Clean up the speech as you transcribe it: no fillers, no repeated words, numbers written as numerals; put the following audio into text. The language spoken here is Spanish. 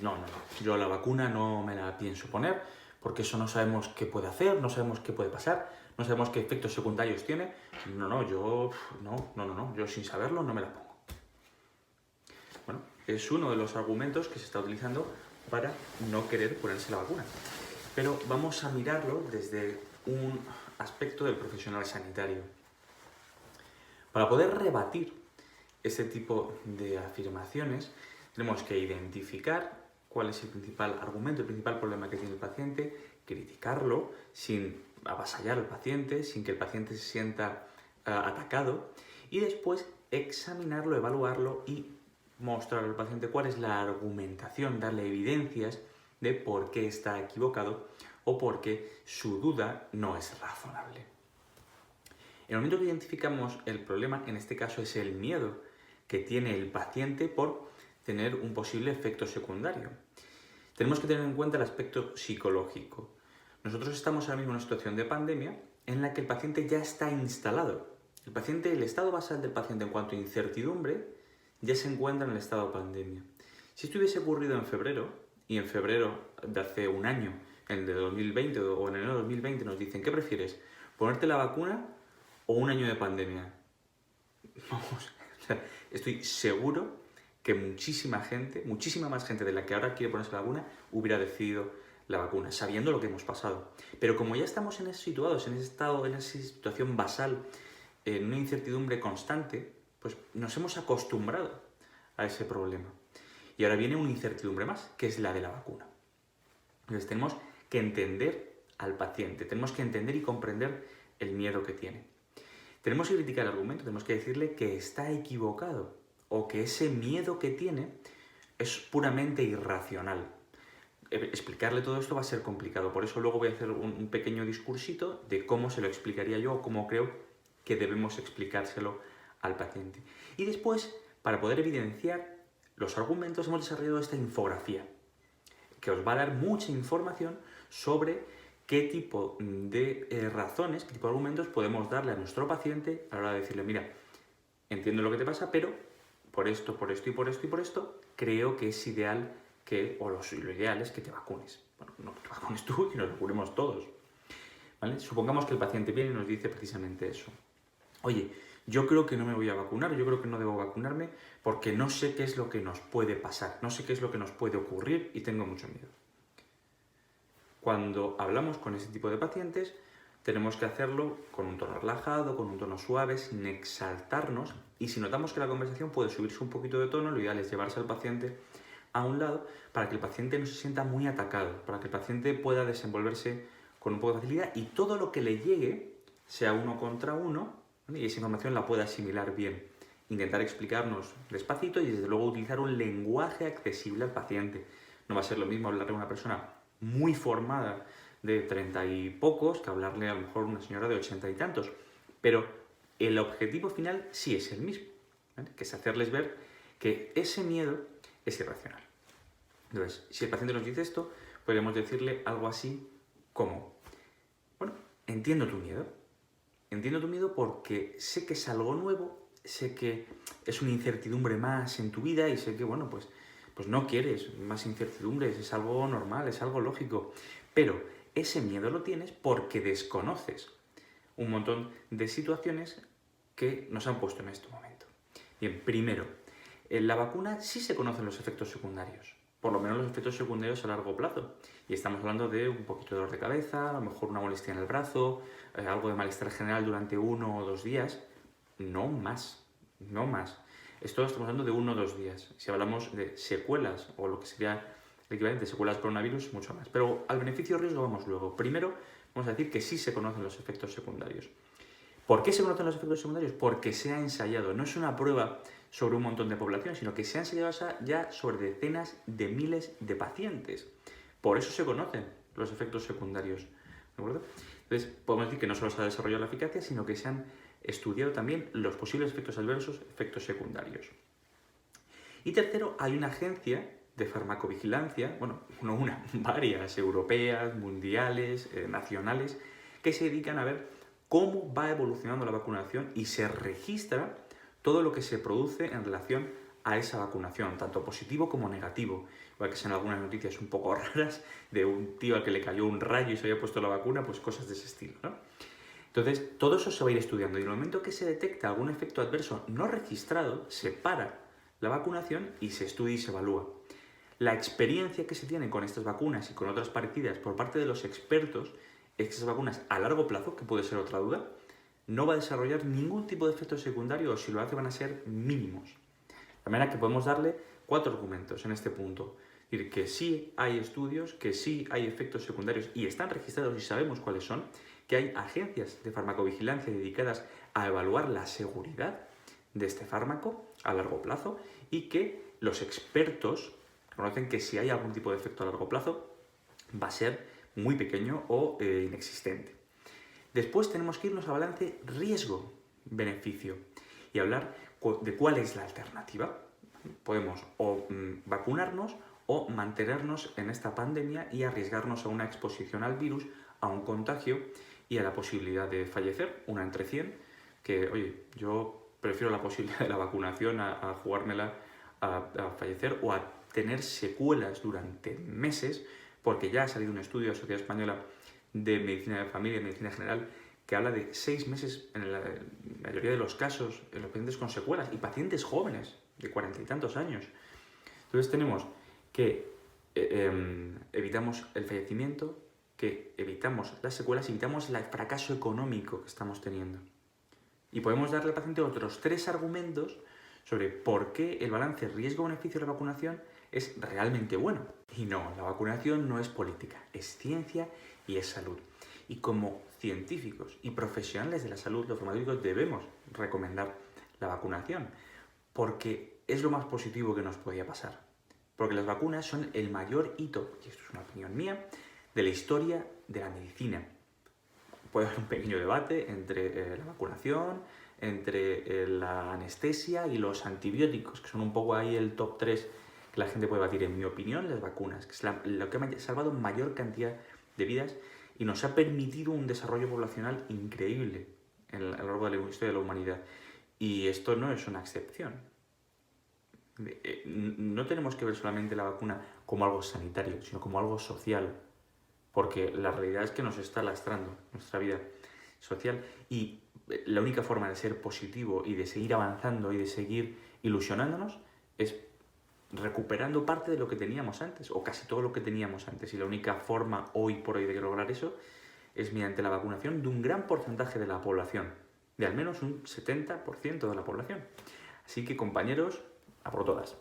no, yo la vacuna no me la pienso poner porque eso no sabemos qué puede hacer, no sabemos qué puede pasar, no sabemos qué efectos secundarios tiene. Yo sin saberlo no me la pongo. Bueno, es uno de los argumentos que se está utilizando para no querer ponerse la vacuna. Pero vamos a mirarlo desde un aspecto del profesional sanitario. Para poder rebatir este tipo de afirmaciones, tenemos que identificar cuál es el principal argumento, el principal problema que tiene el paciente, criticarlo sin avasallar al paciente, sin que el paciente se sienta atacado, y después examinarlo, evaluarlo y mostrar al paciente cuál es la argumentación, darle evidencias de por qué está equivocado o por qué su duda no es razonable. En el momento que identificamos el problema, en este caso es el miedo que tiene el paciente por tener un posible efecto secundario. Tenemos que tener en cuenta el aspecto psicológico. Nosotros estamos ahora mismo en una situación de pandemia en la que el paciente ya está instalado. El estado basal del paciente en cuanto a incertidumbre ya se encuentra en el estado de pandemia. Si esto hubiese ocurrido en febrero, y en febrero de hace un año, en el de 2020 o en enero de 2020 nos dicen, ¿qué prefieres? ¿Ponerte la vacuna o un año de pandemia? Vamos, estoy seguro que muchísima más gente de la que ahora quiere ponerse la vacuna, hubiera decidido la vacuna, sabiendo lo que hemos pasado. Pero como ya estamos situados en ese estado, en esa situación basal, en una incertidumbre constante, pues nos hemos acostumbrado a ese problema. Y ahora viene una incertidumbre más, que es la de la vacuna. Entonces tenemos que entender al paciente, tenemos que entender y comprender el miedo que tiene. Tenemos que criticar el argumento, tenemos que decirle que está equivocado o que ese miedo que tiene es puramente irracional. Explicarle todo esto va a ser complicado, por eso luego voy a hacer un pequeño discursito de cómo se lo explicaría yo o cómo creo que debemos explicárselo al paciente. Y después, para poder evidenciar los argumentos, hemos desarrollado esta infografía que os va a dar mucha información sobre qué tipo de razones, qué tipo de argumentos podemos darle a nuestro paciente a la hora de decirle, mira, entiendo lo que te pasa, pero por esto, por esto y por esto y por esto, creo que es ideal lo ideal es que te vacunes. Bueno, no que te vacunes tú, que nos vacunemos todos. ¿Vale? Supongamos que el paciente viene y nos dice precisamente eso. Oye, yo creo que no me voy a vacunar, yo creo que no debo vacunarme porque no sé qué es lo que nos puede pasar, no sé qué es lo que nos puede ocurrir y tengo mucho miedo. Cuando hablamos con ese tipo de pacientes, tenemos que hacerlo con un tono relajado, con un tono suave, sin exaltarnos, y si notamos que la conversación puede subirse un poquito de tono, lo ideal es llevarse al paciente a un lado para que el paciente no se sienta muy atacado, para que el paciente pueda desenvolverse con un poco de facilidad y todo lo que le llegue sea uno contra uno, ¿vale? Y esa información la pueda asimilar bien. Intentar explicarnos despacito y desde luego utilizar un lenguaje accesible al paciente. No va a ser lo mismo hablarle a una persona muy formada de 30 y pocos que hablarle a lo mejor a una señora de 80 y tantos. Pero el objetivo final sí es el mismo, ¿vale? Que es hacerles ver que ese miedo es irracional. Entonces, si el paciente nos dice esto, podríamos decirle algo así como, bueno, entiendo tu miedo porque sé que es algo nuevo, sé que es una incertidumbre más en tu vida y sé que, bueno, pues no quieres más incertidumbres, es algo normal, es algo lógico, pero ese miedo lo tienes porque desconoces un montón de situaciones que nos han puesto en este momento. Bien, primero, en la vacuna sí se conocen los efectos secundarios, por lo menos los efectos secundarios a largo plazo. Y estamos hablando de un poquito de dolor de cabeza, a lo mejor una molestia en el brazo, algo de malestar general durante 1 o 2 días, no más, no más. Esto estamos hablando de 1 o 2 días. Si hablamos de secuelas o lo que sería el equivalente de secuelas coronavirus, mucho más. Pero al beneficio-riesgo vamos luego. Primero, vamos a decir que sí se conocen los efectos secundarios. ¿Por qué se conocen los efectos secundarios? Porque se ha ensayado. No es una prueba sobre un montón de población, sino que se ha ensayado ya sobre decenas de miles de pacientes. Por eso se conocen los efectos secundarios. ¿De acuerdo? Entonces, podemos decir que no solo se ha desarrollado la eficacia, sino que se han estudiado también los posibles efectos adversos, efectos secundarios. Y tercero, hay una agencia de farmacovigilancia, bueno, no una, varias, europeas, mundiales, nacionales, que se dedican a ver cómo va evolucionando la vacunación y se registra todo lo que se produce en relación a esa vacunación, tanto positivo como negativo. igual que sean algunas noticias un poco raras de un tío al que le cayó un rayo y se había puesto la vacuna, pues cosas de ese estilo, ¿no? Entonces, todo eso se va a ir estudiando y en el momento que se detecta algún efecto adverso no registrado, se para la vacunación y se estudia y se evalúa. La experiencia que se tiene con estas vacunas y con otras parecidas por parte de los expertos es que esas vacunas a largo plazo, que puede ser otra duda, no va a desarrollar ningún tipo de efecto secundario o si lo hace van a ser mínimos. De manera que podemos darle 4 argumentos en este punto. Es decir, que sí hay estudios, que sí hay efectos secundarios y están registrados y sabemos cuáles son, que hay agencias de farmacovigilancia dedicadas a evaluar la seguridad de este fármaco a largo plazo y que los expertos reconocen que si hay algún tipo de efecto a largo plazo va a ser muy pequeño o inexistente. Después tenemos que irnos al balance riesgo-beneficio y hablar de cuál es la alternativa. Podemos o vacunarnos o mantenernos en esta pandemia y arriesgarnos a una exposición al virus, a un contagio y a la posibilidad de fallecer, una entre 100, que, oye, yo prefiero la posibilidad de la vacunación a jugármela a fallecer o a tener secuelas durante meses, porque ya ha salido un estudio de la Sociedad Española de Medicina de Familia y Medicina General que habla de 6 meses en la mayoría de los casos en los pacientes con secuelas y pacientes jóvenes de 40 y tantos años. Entonces tenemos que evitamos el fallecimiento, que evitamos las secuelas, evitamos el fracaso económico que estamos teniendo. Y podemos darle al paciente otros 3 argumentos sobre por qué el balance riesgo-beneficio de la vacunación es realmente bueno. Y no, la vacunación no es política, es ciencia y es salud. Y como científicos y profesionales de la salud, los farmacéuticos debemos recomendar la vacunación, porque es lo más positivo que nos podía pasar. Porque las vacunas son el mayor hito, y esto es una opinión mía, de la historia de la medicina. Puede haber un pequeño debate entre la vacunación, entre la anestesia y los antibióticos, que son un poco ahí el top 3 que la gente puede batir. En mi opinión, las vacunas, que es lo que ha salvado mayor cantidad de vidas y nos ha permitido un desarrollo poblacional increíble a lo largo de la historia de la humanidad. Y esto no es una excepción. No tenemos que ver solamente la vacuna como algo sanitario, sino como algo social, porque la realidad es que nos está lastrando nuestra vida social y la única forma de ser positivo y de seguir avanzando y de seguir ilusionándonos es recuperando parte de lo que teníamos antes, o casi todo lo que teníamos antes, y la única forma hoy por hoy de lograr eso es mediante la vacunación de un gran porcentaje de la población, de al menos un 70% de la población. Así que, compañeros, a por todas.